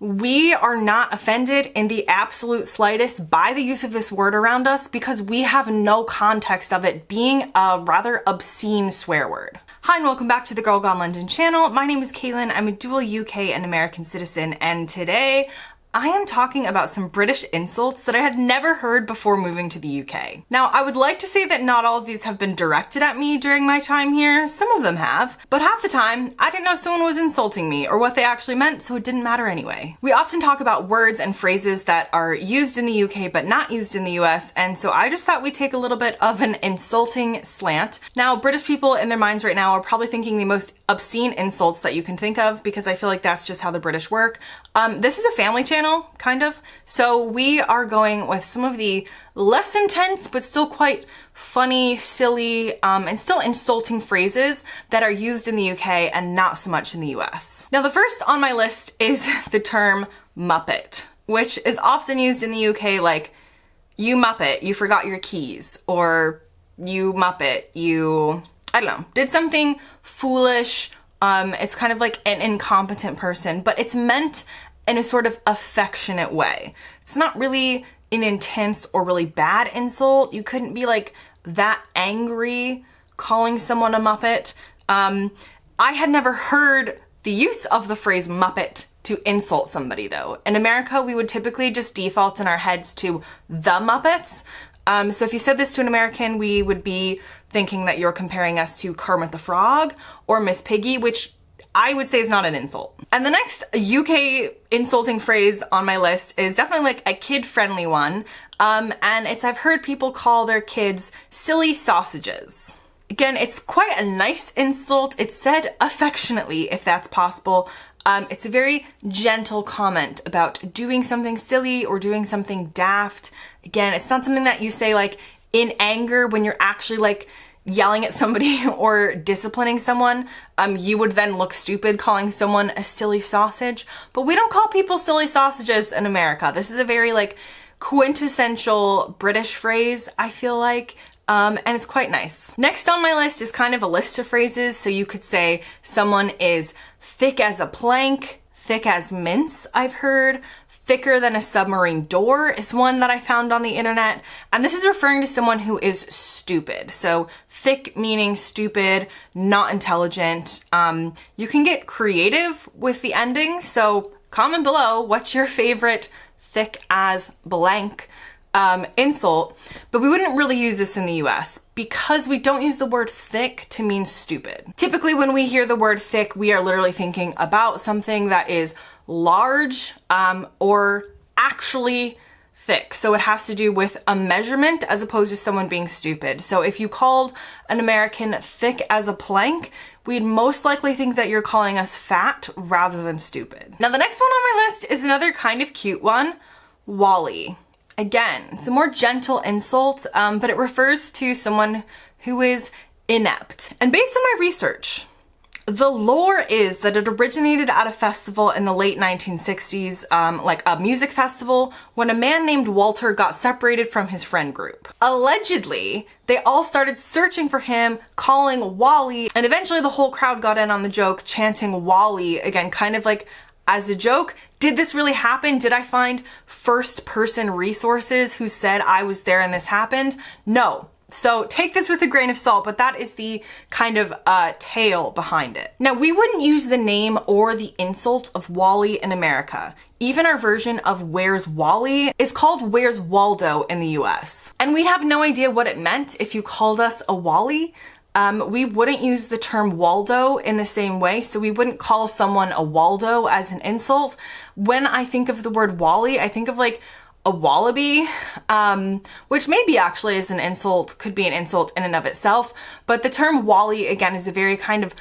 we are not offended in the absolute slightest by the use of this word around us because we have no context of it being a rather obscene swear word. Hi and welcome back to the Girl Gone London channel. My name is Caitlin. I'm a dual UK and American citizen, and today I am talking about some British insults that I had never heard before moving to the UK. Now, I would like to say that not all of these have been directed at me during my time here. Some of them have, but half the time, I didn't know someone was insulting me or what they actually meant, so it didn't matter anyway. We often talk about words and phrases that are used in the UK but not used in the US, and so I just thought we'd take a little bit of an insulting slant. Now, British people in their minds right now are probably thinking the most obscene insults that you can think of, because I feel like that's just how the British work. This is a family channel, kind of. So we are going with some of the less intense, but still quite funny, silly, and still insulting phrases that are used in the UK and not so much in the US. Now, the first on my list is the term muppet, which is often used in the UK like, you muppet, you forgot your keys, or you muppet, you, I don't know, did something foolish. It's kind of like an incompetent person, but it's meant in a sort of affectionate way. It's not really an intense or really bad insult. You couldn't be like that angry calling someone a muppet. I had never heard the use of the phrase muppet to insult somebody though. In America, we would typically just default in our heads to the Muppets. So if you said this to an American, we would be thinking that you're comparing us to Kermit the Frog or Miss Piggy, which I would say is not an insult. And the next UK insulting phrase on my list is definitely like a kid-friendly one. And it's, I've heard people call their kids silly sausages. Again, it's quite a nice insult. It's said affectionately, if that's possible. It's a very gentle comment about doing something silly or doing something daft. Again, it's not something that you say like in anger when you're actually like yelling at somebody or disciplining someone. You would then look stupid calling someone a silly sausage, but we don't call people silly sausages in America. This is a very like quintessential British phrase, I feel like. And it's quite nice. Next on my list is kind of a list of phrases. So you could say someone is thick as a plank, thick as mince, I've heard. Thicker than a submarine door is one that I found on the internet. And this is referring to someone who is stupid. So thick meaning stupid, not intelligent. You can get creative with the ending. So comment below, what's your favorite thick as blank insult? But we wouldn't really use this in the US because we don't use the word thick to mean stupid. Typically when we hear the word thick, we are literally thinking about something that is large or actually thick. So it has to do with a measurement as opposed to someone being stupid. So if you called an American thick as a plank, we'd most likely think that you're calling us fat rather than stupid. Now the next one on my list is another kind of cute one, wally. Again, it's a more gentle insult, but it refers to someone who is inept. And based on my research, the lore is that it originated at a festival in the late 1960s, like a music festival, when a man named Walter got separated from his friend group. Allegedly, they all started searching for him, calling Wally, and eventually the whole crowd got in on the joke, chanting Wally, again, kind of like as a joke. Did this really happen? Did I find first-person resources who said I was there and this happened? No. So take this with a grain of salt, but that is the kind of tale behind it. Now, we wouldn't use the name or the insult of Wally in America. Even our version of Where's Wally is called Where's Waldo in the US. And we'd have no idea what it meant if you called us a Wally. We wouldn't use the term Waldo in the same way, so we wouldn't call someone a Waldo as an insult. When I think of the word Wally, I think of like a wallaby, which maybe actually is an insult, could be an insult in and of itself, but the term Wally, again, is a very kind of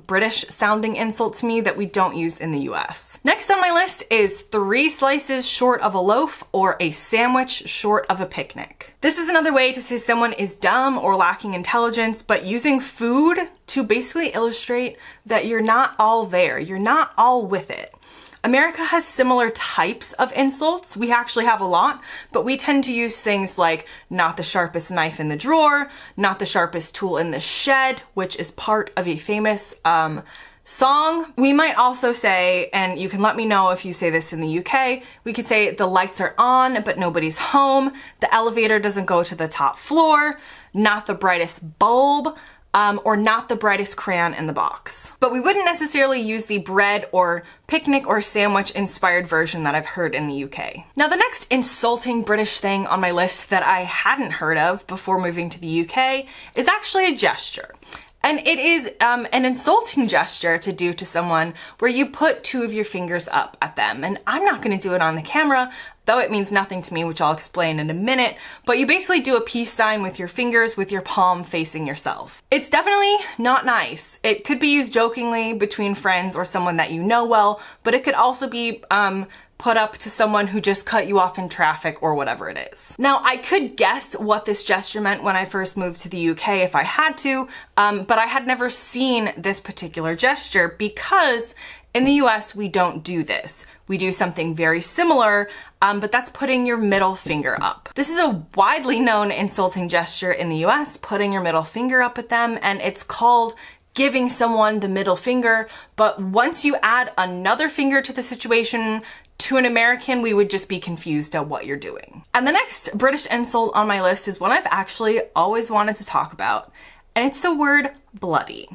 British sounding insult to me that we don't use in the US. Next on my list is 3 slices short of a loaf or a sandwich short of a picnic. This is another way to say someone is dumb or lacking intelligence, but using food to basically illustrate that you're not all there, you're not all with it. America has similar types of insults. We actually have a lot, but we tend to use things like not the sharpest knife in the drawer, not the sharpest tool in the shed, which is part of a famous song. We might also say, and you can let me know if you say this in the UK, we could say the lights are on, but nobody's home. The elevator doesn't go to the top floor. Not the brightest bulb. Or not the brightest crayon in the box. But we wouldn't necessarily use the bread or picnic or sandwich inspired version that I've heard in the UK. Now the next insulting British thing on my list that I hadn't heard of before moving to the UK is actually a gesture. And it is an insulting gesture to do to someone where you put two of your fingers up at them. And I'm not gonna do it on the camera, though it means nothing to me, which I'll explain in a minute. But you basically do a peace sign with your fingers with your palm facing yourself. It's definitely not nice. It could be used jokingly between friends or someone that you know well, but it could also be put up to someone who just cut you off in traffic or whatever it is. Now, I could guess what this gesture meant when I first moved to the UK if I had to, but I had never seen this particular gesture because in the US, we don't do this. We do something very similar, but that's putting your middle finger up. This is a widely known insulting gesture in the US, putting your middle finger up at them, and it's called giving someone the middle finger. But once you add another finger to the situation, to an American, we would just be confused at what you're doing. And the next British insult on my list is one I've actually always wanted to talk about, and it's the word bloody.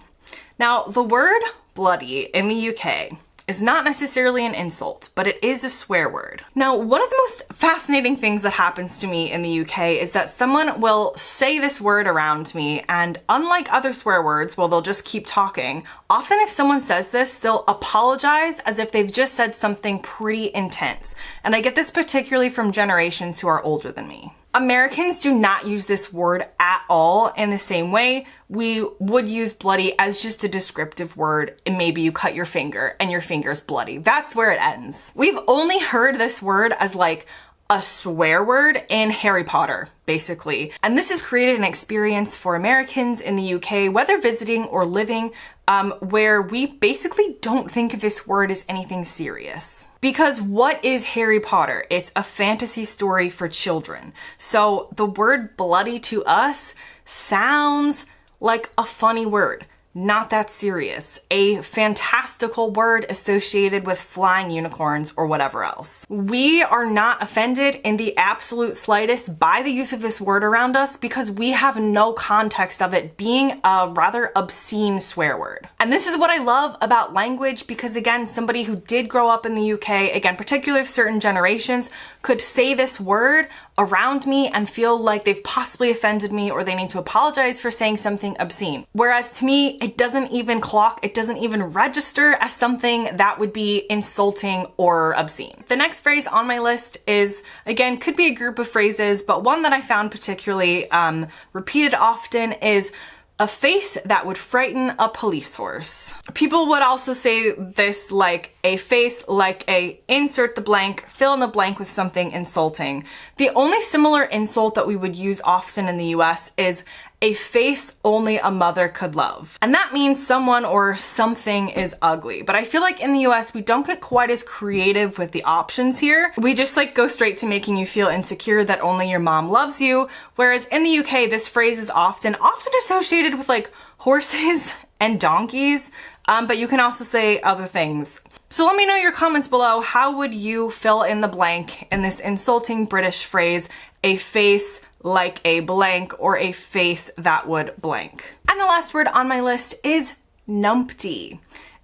Now, the word bloody in the UK is not necessarily an insult, but it is a swear word. Now, one of the most fascinating things that happens to me in the UK is that someone will say this word around me, and unlike other swear words, well, they'll just keep talking. Often if someone says this, they'll apologize as if they've just said something pretty intense. And I get this particularly from generations who are older than me. Americans do not use this word at all in the same way we would use bloody as just a descriptive word, and maybe you cut your finger and your finger's bloody. That's where it ends. We've only heard this word as like a swear word in Harry Potter, basically. And this has created an experience for Americans in the UK, whether visiting or living, where we basically don't think of this word as anything serious. Because what is Harry Potter? It's a fantasy story for children. So the word bloody to us sounds like a funny word. Not that serious. A fantastical word associated with flying unicorns or whatever else. We are not offended in the absolute slightest by the use of this word around us because we have no context of it being a rather obscene swear word. And this is what I love about language because, again, somebody who did grow up in the UK, again, particularly certain generations, could say this word around me and feel like they've possibly offended me or they need to apologize for saying something obscene. Whereas to me, it doesn't even clock, it doesn't even register as something that would be insulting or obscene. The next phrase on my list is, again, could be a group of phrases, but one that I found particularly repeated often is a face that would frighten a police horse. People would also say this like a face like a insert the blank, fill in the blank with something insulting. The only similar insult that we would use often in the US is a face only a mother could love. And that means someone or something is ugly. But I feel like in the US, we don't get quite as creative with the options here. We just like go straight to making you feel insecure that only your mom loves you. Whereas in the UK, this phrase is often associated with like horses and donkeys, but you can also say other things. So let me know your comments below. How would you fill in the blank in this insulting British phrase, a face like a blank or a face that would blank? And the last word on my list is numpty.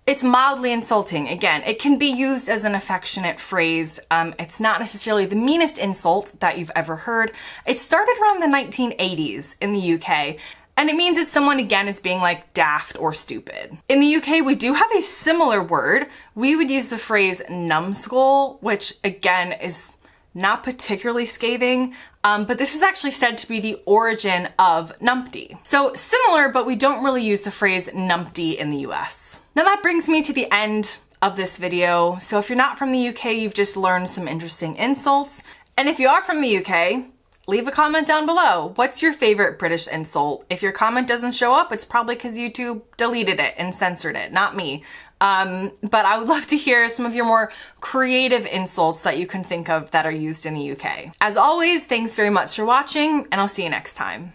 It's mildly insulting. Again, it can be used as an affectionate phrase. It's not necessarily the meanest insult that you've ever heard. It started around the 1980s in the UK. And it means that someone, again, is being like daft or stupid. In the UK, we do have a similar word. We would use the phrase numbskull, which again is not particularly scathing, but this is actually said to be the origin of numpty. So similar, but we don't really use the phrase numpty in the US. Now that brings me to the end of this video. So if you're not from the UK, you've just learned some interesting insults. And if you are from the UK, leave a comment down below. What's your favorite British insult? If your comment doesn't show up, it's probably because YouTube deleted it and censored it, not me. But I would love to hear some of your more creative insults that you can think of that are used in the UK. As always, thanks very much for watching, and I'll see you next time.